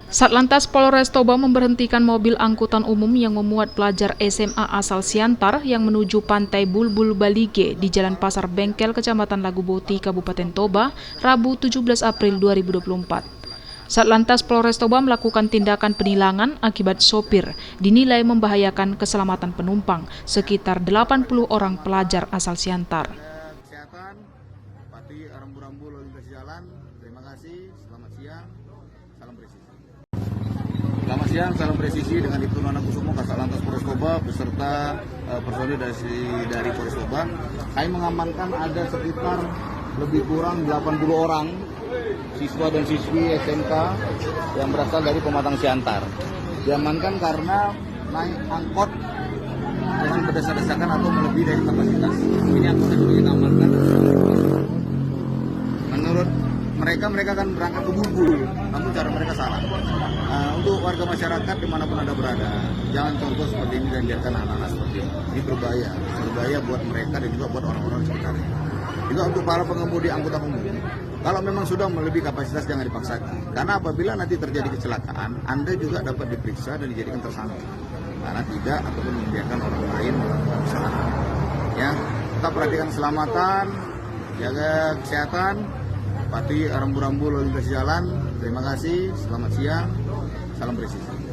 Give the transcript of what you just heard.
Satlantas Polres Toba memberhentikan mobil angkutan umum yang memuat pelajar SMA asal Siantar yang menuju Pantai Bulbul Balige di Jalan Pasar Bengkel, Kecamatan Laguboti, Kabupaten Toba, Rabu 17 April 2024. Satlantas Polres Toba melakukan tindakan penilangan akibat sopir dinilai membahayakan keselamatan penumpang sekitar 80 orang pelajar asal Siantar. Kesehatan, patuhi rambu-rambu lalu lintas jalan. Terima kasih. Selamat siang. Salam presisi. Selamat siang, salam presisi dengan Ibtu Nana Kusumo, Kasatlantas Polres Toba beserta personil dari Polres Toba. Kami mengamankan ada sekitar lebih kurang 80 orang siswa dan siswi SMK yang berasal dari Pematang Siantar. Diamankan karena naik angkot dengan berdesak-desakan atau melebihi dari kapasitas. Ini angkot yang kita amankan. Menurut mereka kan berangkat ke Bulbul, namun cara mereka salah. Untuk warga masyarakat dimanapun Anda berada, jangan contoh seperti ini dan biarkan anak-anak seperti ini. Ini berbahaya buat mereka dan juga buat orang-orang di sekitarnya. Juga untuk para pengemudi angkutan umum, kalau memang sudah melebihi kapasitas jangan dipaksakan. Karena apabila nanti terjadi kecelakaan, Anda juga dapat diperiksa dan dijadikan tersangka. Karena tidak ataupun membiarkan orang lain melakukan kesalahan. Ya, tetap perhatikan keselamatan, jaga kesehatan, patuhi rambu-rambu lalu lintas jalan. Terima kasih, selamat siang, salam presisi.